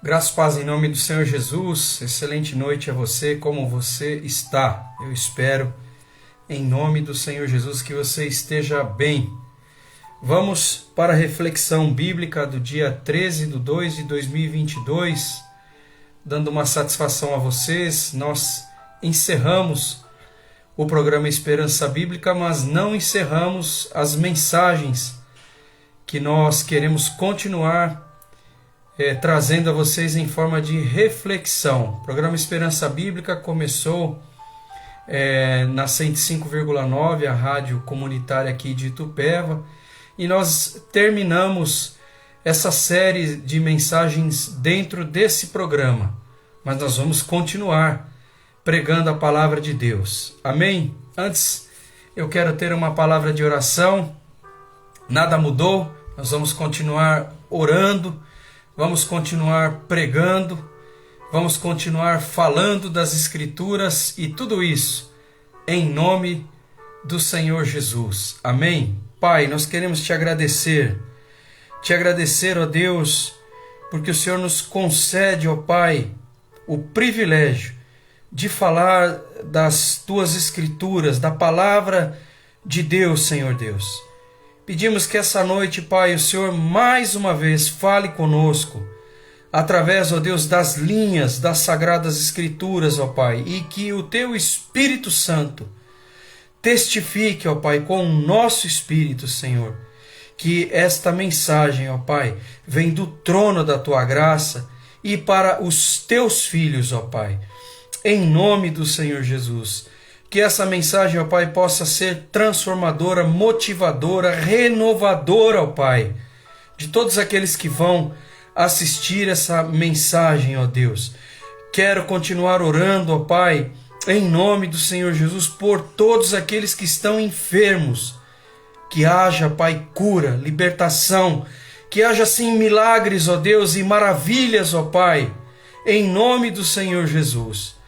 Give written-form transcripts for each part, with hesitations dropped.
Graças e paz em nome do Senhor Jesus. Excelente noite a você. Como você está? Eu espero, em nome do Senhor Jesus, que você esteja bem. Vamos para a reflexão bíblica do dia 13 de 2 de 2022. Dando uma satisfação a vocês, nós encerramos o programa Esperança Bíblica, mas não encerramos as mensagens que nós queremos continuar trazendo a vocês em forma de reflexão. O programa Esperança Bíblica começou na 105,9, a rádio comunitária aqui de Itupeva, e nós terminamos essa série de mensagens dentro desse programa, mas nós vamos continuar pregando a palavra de Deus. Amém? Antes, eu quero ter uma palavra de oração. Nada mudou, nós vamos continuar orando, vamos continuar pregando, vamos continuar falando das Escrituras e tudo isso em nome do Senhor Jesus. Amém? Pai, nós queremos te agradecer, ó Deus, porque o Senhor nos concede, ó Pai, o privilégio de falar das tuas Escrituras, da palavra de Deus, Senhor Deus. Pedimos que essa noite, Pai, o Senhor mais uma vez fale conosco, através, ó Deus, das linhas das Sagradas Escrituras, ó Pai, e que o Teu Espírito Santo testifique, ó Pai, com o nosso Espírito, Senhor, que esta mensagem, ó Pai, vem do trono da Tua graça e para os Teus filhos, ó Pai, em nome do Senhor Jesus. Que essa mensagem, ó Pai, possa ser transformadora, motivadora, renovadora, ó Pai, de todos aqueles que vão assistir essa mensagem, ó Deus. Quero continuar orando, ó Pai, em nome do Senhor Jesus, por todos aqueles que estão enfermos. Que haja, Pai, cura, libertação, que haja, sim, milagres, ó Deus, e maravilhas, ó Pai, em nome do Senhor Jesus.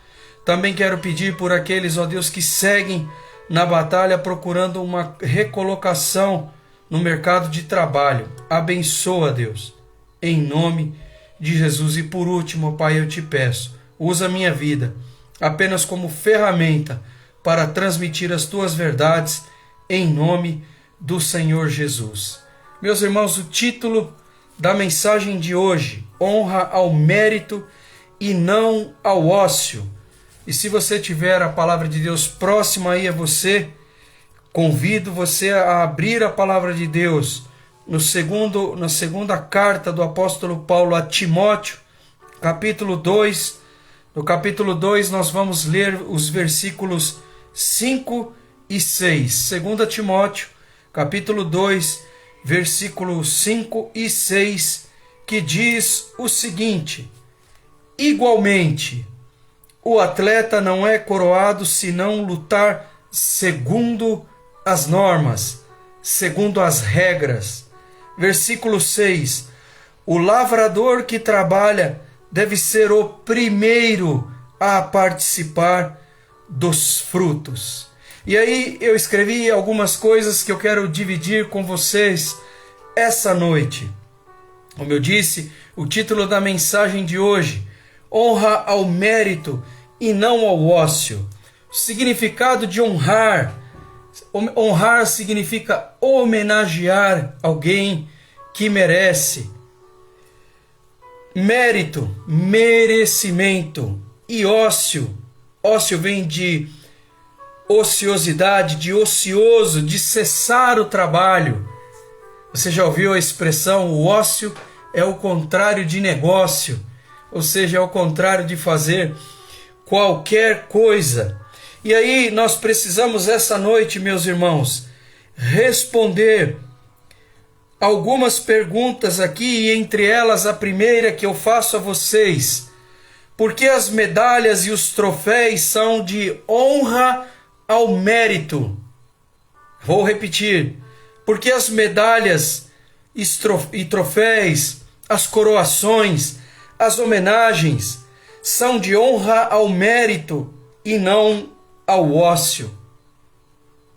Também quero pedir por aqueles, ó Deus, que seguem na batalha procurando uma recolocação no mercado de trabalho. Abençoa, Deus, em nome de Jesus. E por último, ó Pai, eu te peço, usa a minha vida apenas como ferramenta para transmitir as tuas verdades em nome do Senhor Jesus. Meus irmãos, o título da mensagem de hoje: honra ao mérito e não ao ócio. E se você tiver a palavra de Deus próxima aí a você, convido você a abrir a palavra de Deus na segunda carta do apóstolo Paulo a Timóteo, capítulo 2. No capítulo 2 nós vamos ler os versículos 5 e 6. 2 Timóteo, capítulo 2, versículos 5 e 6, que diz o seguinte: igualmente, o atleta não é coroado se não lutar segundo as normas, segundo as regras. Versículo 6. O lavrador que trabalha deve ser o primeiro a participar dos frutos. E aí eu escrevi algumas coisas que eu quero dividir com vocês essa noite. Como eu disse, o título da mensagem de hoje: honra ao mérito e não ao ócio. O significado de honrar. Honrar significa homenagear alguém que merece. Mérito, merecimento. E ócio. Ócio vem de ociosidade, de ocioso, de cessar o trabalho. Você já ouviu a expressão: o ócio é o contrário de negócio, ou seja, é o contrário de fazer qualquer coisa. E aí nós precisamos essa noite, meus irmãos, responder algumas perguntas aqui, e entre elas a primeira que eu faço a vocês: por que as medalhas e os troféus são de honra ao mérito? Vou repetir: por que as medalhas e troféus, as coroações, as homenagens são de honra ao mérito e não ao ócio?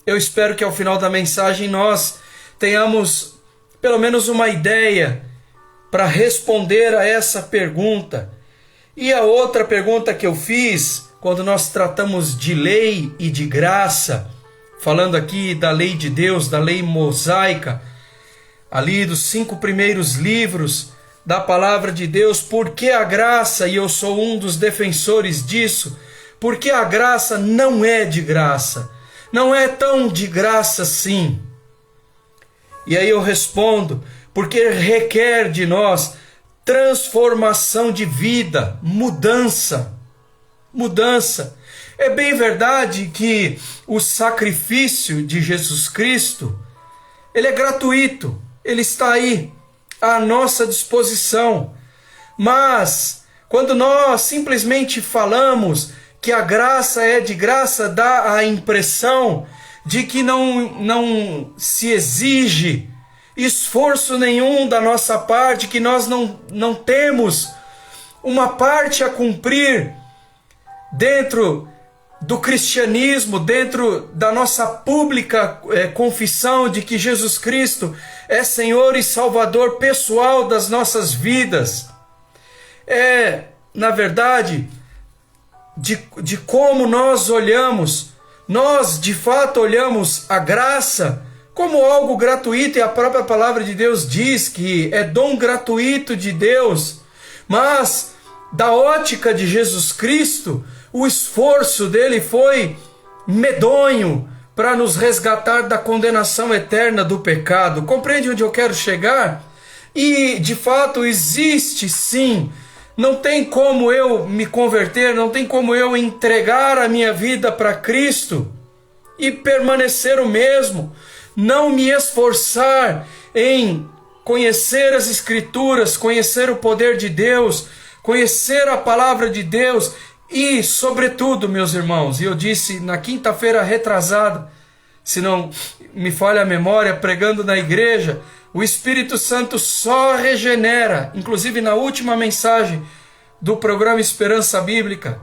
Eu espero que ao final da mensagem nós tenhamos pelo menos uma ideia para responder a essa pergunta. E a outra pergunta que eu fiz, quando nós tratamos de lei e de graça, falando aqui da lei de Deus, da lei mosaica, ali dos 5 primeiros livros da palavra de Deus, por que a graça, e eu sou um dos defensores disso, porque a graça não é de graça, não é tão de graça assim. E aí eu respondo, porque requer de nós transformação de vida, mudança. É bem verdade que o sacrifício de Jesus Cristo, ele é gratuito, ele está aí à nossa disposição. Mas quando nós simplesmente falamos que a graça é de graça, dá a impressão de que não se exige esforço nenhum da nossa parte, que nós não temos uma parte a cumprir dentro do cristianismo, dentro da nossa pública confissão de que Jesus Cristo é Senhor e Salvador pessoal das nossas vidas. Na verdade, de como nós olhamos, nós de fato olhamos a graça como algo gratuito, e a própria palavra de Deus diz que é dom gratuito de Deus, mas da ótica de Jesus Cristo, o esforço dele foi medonho para nos resgatar da condenação eterna do pecado. Compreende onde eu quero chegar? E de fato existe sim, não tem como eu me converter, não tem como eu entregar a minha vida para Cristo e permanecer o mesmo, não me esforçar em conhecer as Escrituras, conhecer o poder de Deus, conhecer a palavra de Deus e, sobretudo, meus irmãos, e eu disse na quinta-feira retrasada, se não me falha a memória, pregando na igreja, o Espírito Santo só regenera, inclusive na última mensagem do programa Esperança Bíblica,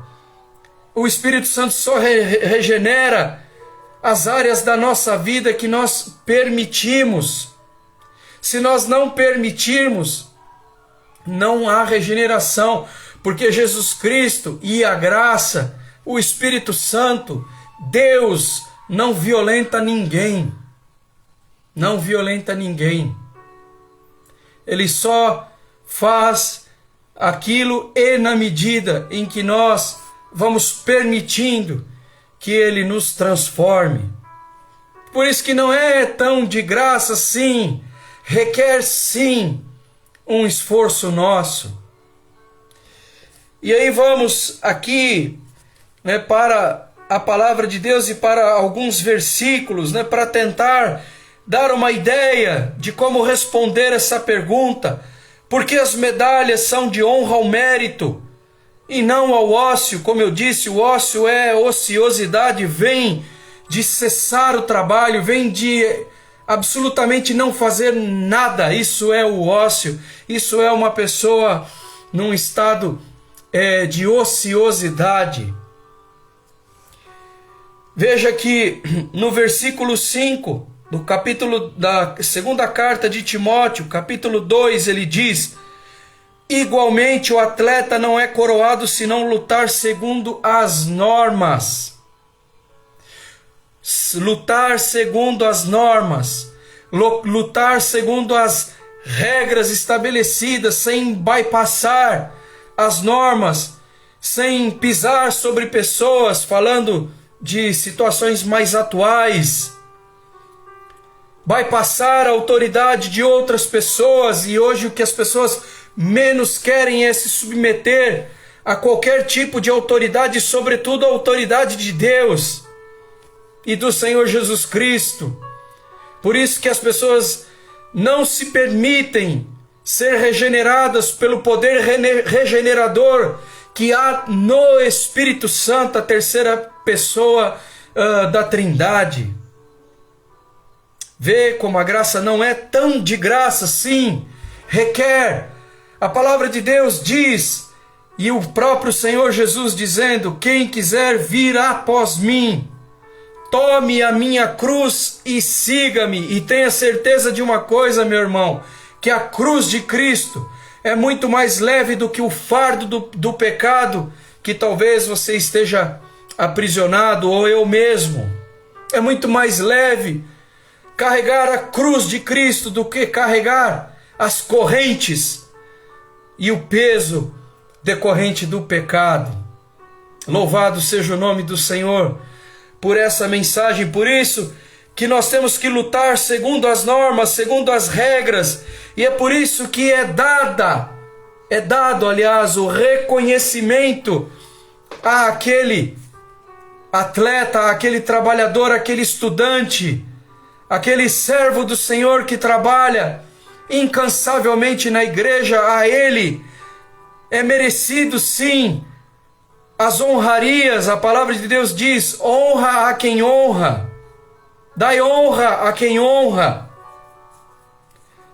o Espírito Santo só regenera as áreas da nossa vida que nós permitimos. Se nós não permitirmos, não há regeneração, porque Jesus Cristo e a graça, o Espírito Santo, Deus não violenta ninguém. Não violenta ninguém. Ele só faz aquilo e na medida em que nós vamos permitindo que Ele nos transforme. Por isso que não é tão de graça assim, requer sim um esforço nosso. E aí vamos aqui para a palavra de Deus e para alguns versículos, para tentar dar uma ideia de como responder essa pergunta. Porque as medalhas são de honra ao mérito e não ao ócio. Como eu disse, o ócio é ociosidade, vem de cessar o trabalho, vem de absolutamente não fazer nada. Isso é o ócio, isso é uma pessoa num estado de ociosidade. Veja que no versículo 5 do capítulo da segunda carta de Timóteo, capítulo 2, ele diz: igualmente o atleta não é coroado se não lutar segundo as normas. Lutar segundo as normas, lutar segundo as regras estabelecidas, sem bypassar as normas, sem pisar sobre pessoas, falando de situações mais atuais, bypassar a autoridade de outras pessoas. E hoje o que as pessoas menos querem é se submeter a qualquer tipo de autoridade, sobretudo a autoridade de Deus e do Senhor Jesus Cristo. Por isso que as pessoas não se permitem ser regeneradas pelo poder regenerador que há no Espírito Santo, a terceira pessoa da Trindade. Vê como a graça não é tão de graça assim, requer. A palavra de Deus diz, e o próprio Senhor Jesus dizendo: quem quiser vir após mim, tome a minha cruz e siga-me. E tenha certeza de uma coisa, meu irmão, que a cruz de Cristo, é muito mais leve do que o fardo do pecado que talvez você esteja aprisionado, ou eu mesmo. É muito mais leve carregar a cruz de Cristo do que carregar as correntes e o peso decorrente do pecado. Louvado seja o nome do Senhor por essa mensagem. Por isso que nós temos que lutar segundo as normas, segundo as regras, e é por isso que é dado, aliás, o reconhecimento àquele atleta, àquele trabalhador, àquele estudante, aquele servo do Senhor que trabalha incansavelmente na igreja. A ele é merecido, sim, as honrarias. A palavra de Deus diz: honra a quem honra, dai honra a quem honra,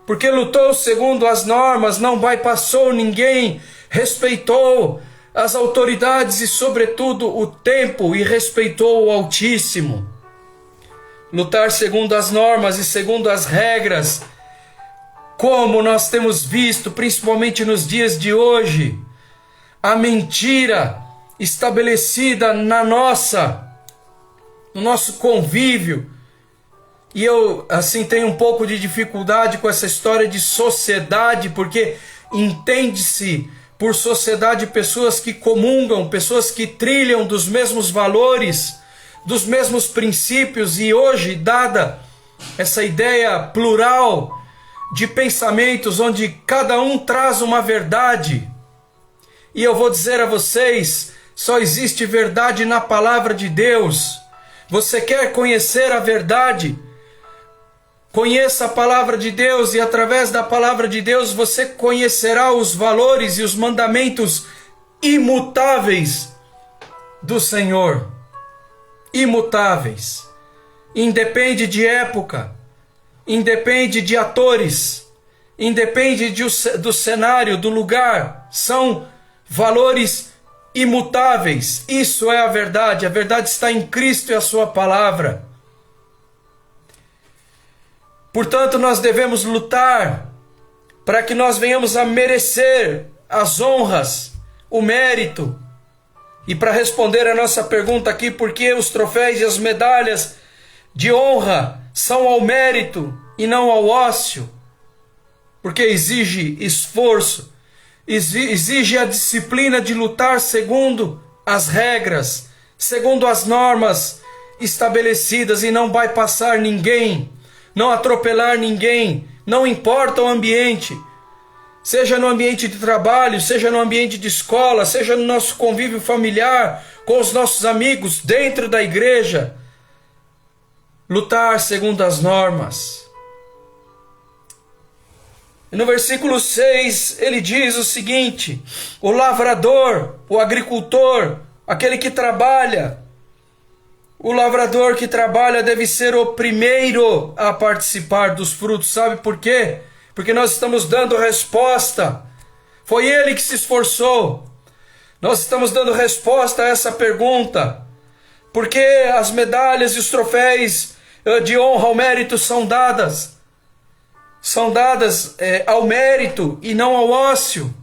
porque lutou segundo as normas, não bypassou ninguém, respeitou as autoridades e sobretudo o tempo, e respeitou o Altíssimo. Lutar segundo as normas e segundo as regras, como nós temos visto, principalmente nos dias de hoje, a mentira estabelecida no nosso convívio. E eu, assim, tenho um pouco de dificuldade com essa história de sociedade, porque entende-se por sociedade pessoas que comungam, pessoas que trilham dos mesmos valores, dos mesmos princípios, e hoje, dada essa ideia plural de pensamentos, onde cada um traz uma verdade, e eu vou dizer a vocês, só existe verdade na palavra de Deus. Você quer conhecer a verdade? Conheça a palavra de Deus, e através da palavra de Deus você conhecerá os valores e os mandamentos imutáveis do Senhor. Imutáveis. Independe de época, independe de atores, independe do cenário, do lugar. São valores imutáveis. Isso é a verdade. A verdade está em Cristo e a sua palavra. Portanto, nós devemos lutar para que nós venhamos a merecer as honras, o mérito. E para responder a nossa pergunta aqui, por que os troféus e as medalhas de honra são ao mérito e não ao ócio? Porque exige esforço, exige a disciplina de lutar segundo as regras, segundo as normas estabelecidas, e não bypassar ninguém, não atropelar ninguém, não importa o ambiente, seja no ambiente de trabalho, seja no ambiente de escola, seja no nosso convívio familiar, com os nossos amigos, dentro da igreja. Lutar segundo as normas. E no versículo 6 ele diz o seguinte: o lavrador, o agricultor, aquele que trabalha, o lavrador que trabalha deve ser o primeiro a participar dos frutos. Sabe por quê? Porque nós estamos dando resposta. Foi ele que se esforçou. Nós estamos dando resposta a essa pergunta. Porque as medalhas e os troféus de honra ao mérito são dadas. São dadas ao mérito e não ao ócio.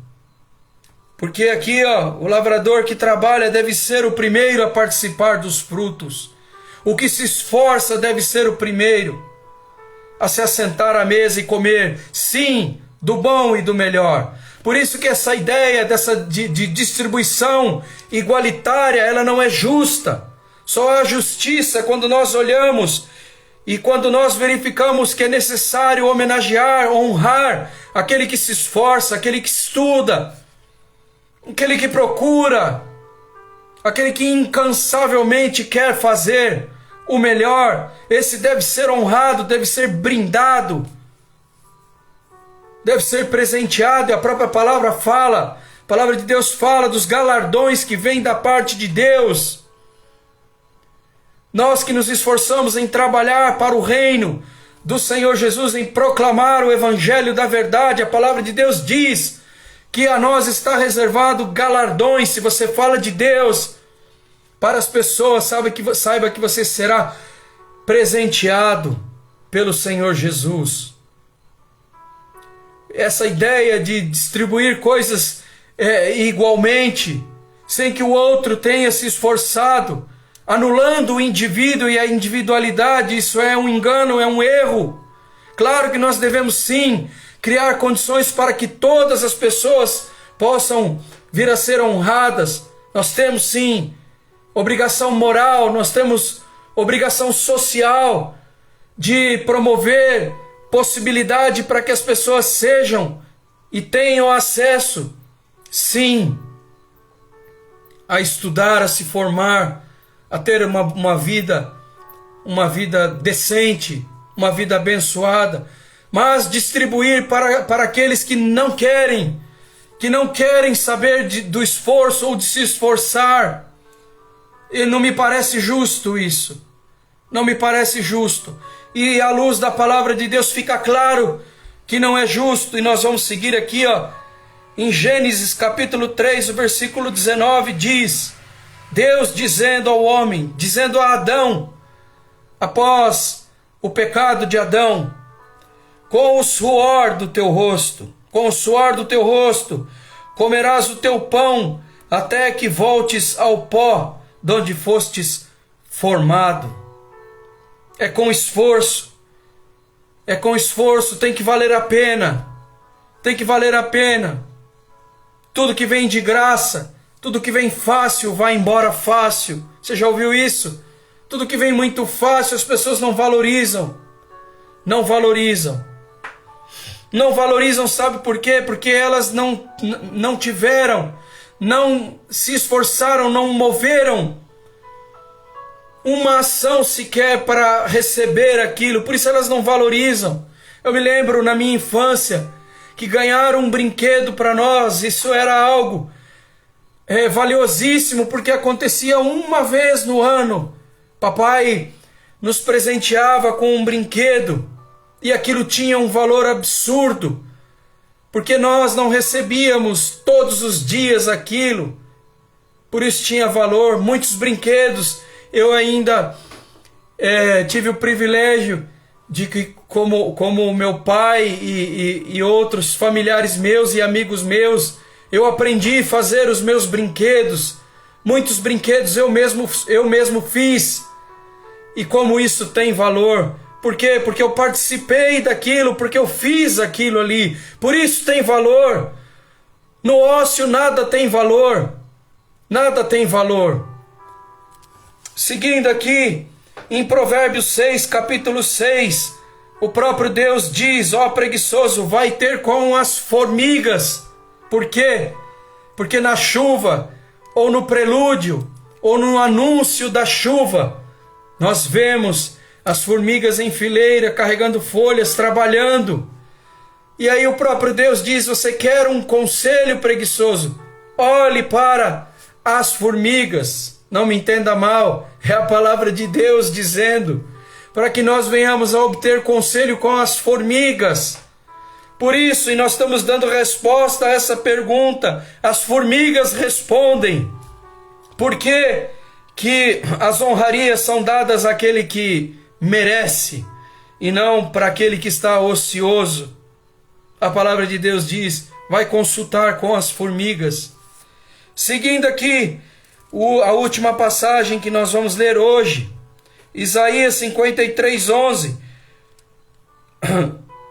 Porque aqui, o lavrador que trabalha deve ser o primeiro a participar dos frutos. O que se esforça deve ser o primeiro a se assentar à mesa e comer, sim, do bom e do melhor. Por isso que essa ideia de distribuição igualitária, ela não é justa. Só há justiça quando nós olhamos e quando nós verificamos que é necessário homenagear, honrar aquele que se esforça, aquele que estuda, aquele que procura, aquele que incansavelmente quer fazer o melhor. Esse deve ser honrado, deve ser brindado, deve ser presenteado. E a própria palavra fala, a palavra de Deus fala dos galardões que vêm da parte de Deus. Nós que nos esforçamos em trabalhar para o reino do Senhor Jesus, em proclamar o evangelho da verdade, a palavra de Deus diz que a nós está reservado galardões. Se você fala de Deus para as pessoas, saiba que você será presenteado pelo Senhor Jesus. essa ideia de distribuir coisas igualmente, sem que o outro tenha se esforçado, anulando o indivíduo e a individualidade. Isso é um engano, é um erro. Claro que nós devemos sim criar condições para que todas as pessoas possam vir a ser honradas. Nós temos sim obrigação moral, nós temos obrigação social de promover possibilidade para que as pessoas sejam e tenham acesso, sim, a estudar, a se formar, a ter uma vida decente, uma vida abençoada, mas distribuir para aqueles que não querem saber do esforço ou de se esforçar. E não me parece justo isso. Não me parece justo. E à luz da palavra de Deus fica claro que não é justo. E nós vamos seguir aqui, em Gênesis capítulo 3, o versículo 19, diz: Deus dizendo ao homem, dizendo a Adão, após o pecado de Adão: com o suor do teu rosto, comerás o teu pão, até que voltes ao pó, de onde fostes formado. É com esforço, tem que valer a pena, Tudo que vem de graça, tudo que vem fácil, vai embora fácil. Você já ouviu isso? Tudo que vem muito fácil, as pessoas não valorizam, sabe por quê? Porque elas não tiveram, não se esforçaram, não moveram uma ação sequer para receber aquilo, por isso elas não valorizam. Eu me lembro na minha infância que ganharam um brinquedo para nós, isso era algo valiosíssimo, porque acontecia uma vez no ano. Papai nos presenteava com um brinquedo e aquilo tinha um valor absurdo, porque nós não recebíamos todos os dias aquilo, por isso tinha valor. Muitos brinquedos eu ainda tive o privilégio de que, como meu pai e outros familiares meus e amigos meus, eu aprendi a fazer os meus brinquedos. Muitos brinquedos eu mesmo fiz. E como isso tem valor? Por quê? Porque eu participei daquilo, porque eu fiz aquilo ali. Por isso tem valor. No ócio nada tem valor. Nada tem valor. Seguindo aqui, em Provérbios 6, capítulo 6, o próprio Deus diz: ó preguiçoso, vai ter com as formigas. Por quê? Porque na chuva, ou no prelúdio, ou no anúncio da chuva, nós vemos as formigas em fileira, carregando folhas, trabalhando. E aí o próprio Deus diz: você quer um conselho, preguiçoso? Olhe para as formigas. Não me entenda mal, é a palavra de Deus dizendo, para que nós venhamos a obter conselho com as formigas. Por isso, e nós estamos dando resposta a essa pergunta, as formigas respondem. Por que as honrarias são dadas àquele que merece, e não para aquele que está ocioso? A palavra de Deus diz: vai consultar com as formigas. Seguindo aqui, a última passagem que nós vamos ler hoje, Isaías 53:11,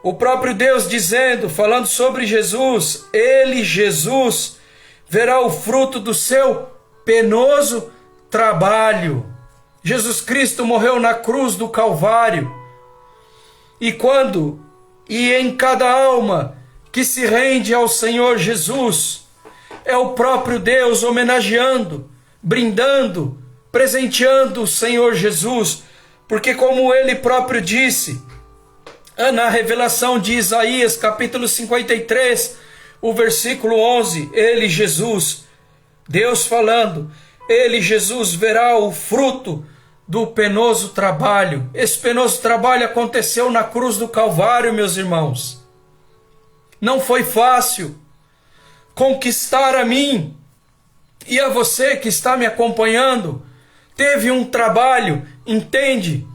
o próprio Deus dizendo, falando sobre Jesus: ele, Jesus, verá o fruto do seu penoso trabalho. Jesus Cristo morreu na cruz do Calvário, e em cada alma que se rende ao Senhor Jesus, é o próprio Deus homenageando, brindando, presenteando o Senhor Jesus, porque como ele próprio disse, na revelação de Isaías, capítulo 53, o versículo 11, ele, Jesus, Deus falando, ele, Jesus, verá o fruto do penoso trabalho. Esse penoso trabalho aconteceu na cruz do Calvário, meus irmãos. Não foi fácil conquistar a mim e a você que está me acompanhando. Teve um trabalho, entende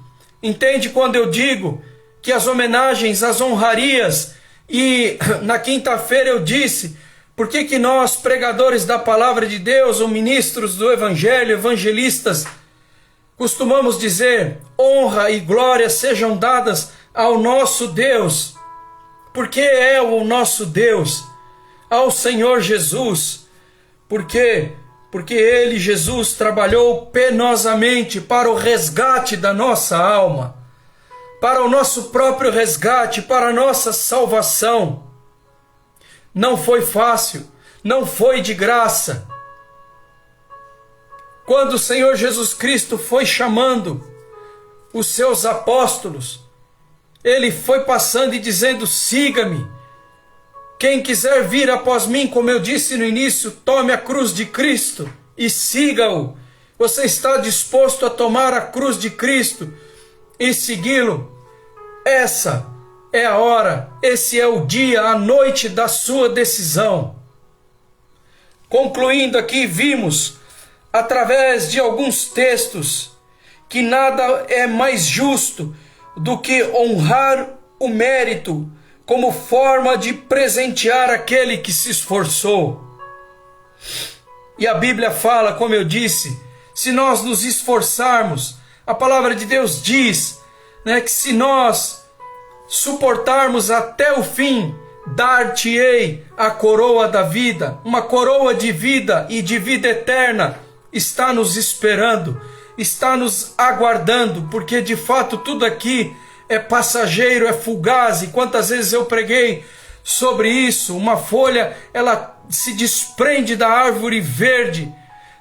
quando eu digo que as homenagens, as honrarias, E na quinta-feira eu disse, por que nós, pregadores da palavra de Deus, ou ministros do evangelho, evangelistas, costumamos dizer, honra e glória sejam dadas ao nosso Deus? Porque é o nosso Deus, ao Senhor Jesus. Por quê? Porque Ele, Jesus, trabalhou penosamente para o resgate da nossa alma, para o nosso próprio resgate, para a nossa salvação. Não foi fácil, não foi de graça. Quando o Senhor Jesus Cristo foi chamando os seus apóstolos, Ele foi passando e dizendo, siga-me. Quem quiser vir após mim, como eu disse no início, tome a cruz de Cristo e siga-o. Você está disposto a tomar a cruz de Cristo e segui-lo? Essa é a hora, esse é o dia, a noite da sua decisão. Concluindo aqui, vimos, através de alguns textos, que nada é mais justo do que honrar o mérito como forma de presentear aquele que se esforçou. E a Bíblia fala, como eu disse, se nós nos esforçarmos, a palavra de Deus diz, que se nós suportarmos até o fim, dar-te-ei a coroa da vida. Uma coroa de vida e de vida eterna está nos esperando, está nos aguardando, porque de fato tudo aqui é passageiro, é fugaz. E quantas vezes eu preguei sobre isso? Uma folha, ela se desprende da árvore verde,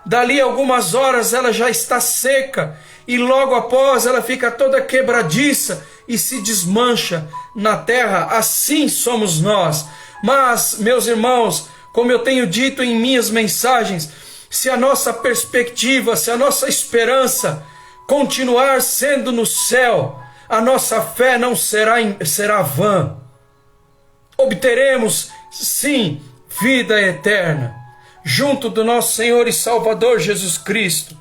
dali algumas horas ela já está seca, e logo após ela fica toda quebradiça e se desmancha na terra. Assim somos nós. Mas, meus irmãos, como eu tenho dito em minhas mensagens, se a nossa perspectiva, se a nossa esperança continuar sendo no céu, a nossa fé não será vã. Obteremos, sim, vida eterna, junto do nosso Senhor e Salvador Jesus Cristo.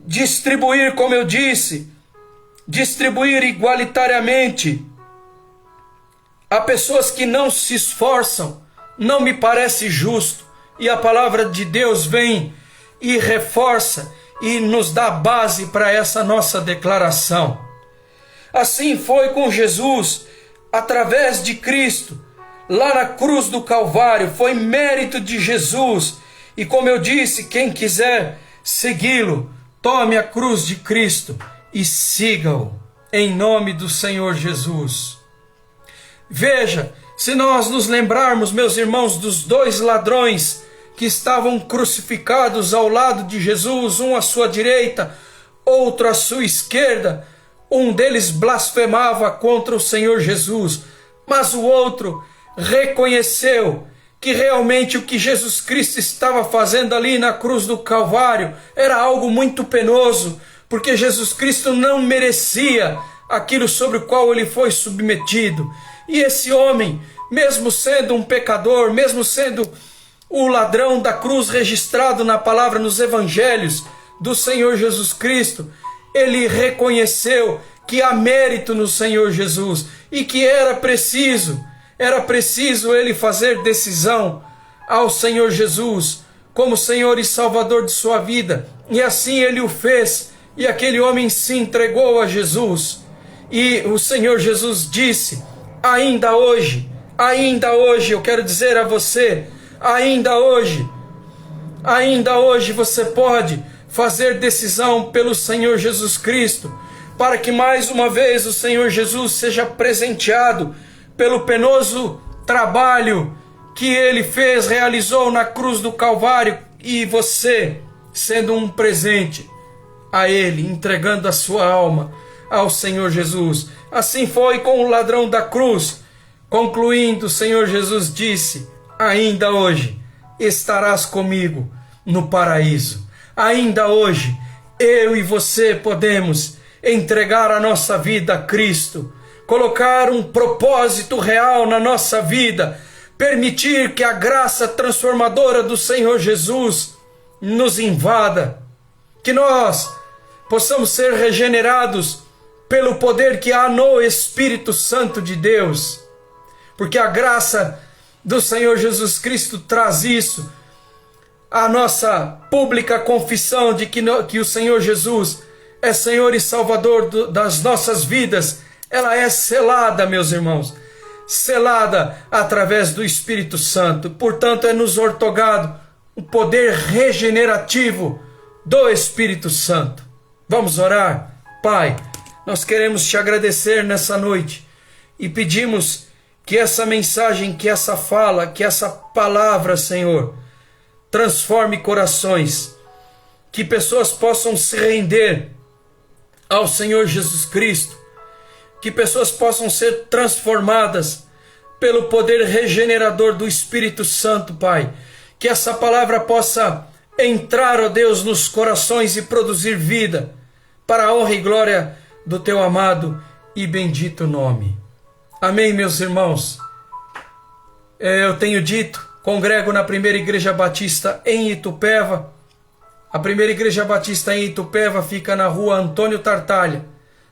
Distribuir, como eu disse, distribuir igualitariamente a pessoas que não se esforçam, não me parece justo. E a palavra de Deus vem e reforça e nos dá base para essa nossa declaração. Assim foi com Jesus, através de Cristo, lá na cruz do Calvário, foi mérito de Jesus. E como eu disse, quem quiser segui-lo, tome a cruz de Cristo e siga-o, em nome do Senhor Jesus. Veja, se nós nos lembrarmos, meus irmãos, dos dois ladrões que estavam crucificados ao lado de Jesus, um à sua direita, outro à sua esquerda, um deles blasfemava contra o Senhor Jesus, mas o outro reconheceu que realmente o que Jesus Cristo estava fazendo ali na cruz do Calvário era algo muito penoso, porque Jesus Cristo não merecia aquilo sobre o qual ele foi submetido. E esse homem, mesmo sendo um pecador, mesmo sendo o ladrão da cruz registrado na palavra nos evangelhos do Senhor Jesus Cristo, ele reconheceu que há mérito no Senhor Jesus e que era preciso ele fazer decisão ao Senhor Jesus como Senhor e Salvador de sua vida. E assim ele o fez, e aquele homem se entregou a Jesus. E o Senhor Jesus disse, ainda hoje, eu quero dizer a você, ainda hoje você pode fazer decisão pelo Senhor Jesus Cristo, para que mais uma vez o Senhor Jesus seja presenteado pelo penoso trabalho que ele realizou na cruz do Calvário, e você sendo um presente a ele, entregando a sua alma ao Senhor Jesus. Assim foi com o ladrão da cruz. Concluindo, o Senhor Jesus disse, ainda hoje estarás comigo no paraíso. Ainda hoje, eu e você podemos entregar a nossa vida a Cristo, colocar um propósito real na nossa vida, permitir que a graça transformadora do Senhor Jesus nos invada, que nós possamos ser regenerados pelo poder que há no Espírito Santo de Deus, porque a graça do Senhor Jesus Cristo traz isso, a nossa pública confissão de que o Senhor Jesus é Senhor e Salvador das nossas vidas, ela é selada, meus irmãos, selada através do Espírito Santo. Portanto, é nos ortogado o poder regenerativo do Espírito Santo. Vamos orar? Pai, nós queremos te agradecer nessa noite e pedimos que essa mensagem, que essa fala, que essa palavra, Senhor, transforme corações, que pessoas possam se render ao Senhor Jesus Cristo, que pessoas possam ser transformadas pelo poder regenerador do Espírito Santo, Pai. Que essa palavra possa entrar, ó Deus, nos corações e produzir vida, para a honra e glória do Teu amado e bendito nome. Amém, meus irmãos? Eu tenho dito, congrego na Primeira Igreja Batista em Itupeva. A Primeira Igreja Batista em Itupeva fica na rua Antônio Tartaglia,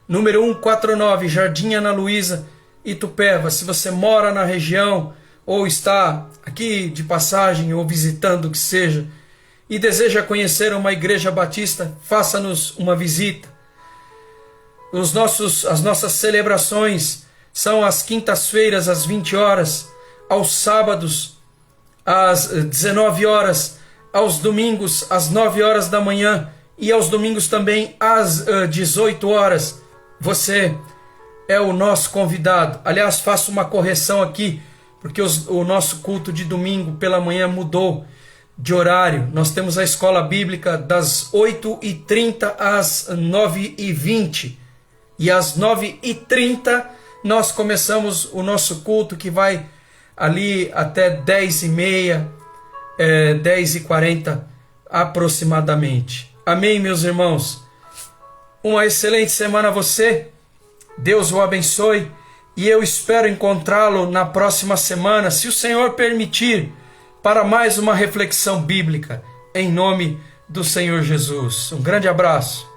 número 149, Jardim Ana Luísa, Itupeva. Se você mora na região ou está aqui de passagem ou visitando o que seja e deseja conhecer uma igreja batista, faça-nos uma visita. As nossas celebrações são às quintas-feiras às 20 horas, aos sábados às 19 horas, aos domingos às 9 horas da manhã e aos domingos também às 18 horas. Você é o nosso convidado. Aliás, faço uma correção aqui, porque o nosso culto de domingo pela manhã mudou de horário. Nós temos a escola bíblica das 8h30 às 9h20. E às 9h30 nós começamos o nosso culto, que vai ali até 10h30, 10h40 aproximadamente. Amém, meus irmãos? Uma excelente semana a você. Deus o abençoe. E eu espero encontrá-lo na próxima semana, se o Senhor permitir, para mais uma reflexão bíblica, em nome do Senhor Jesus. Um grande abraço.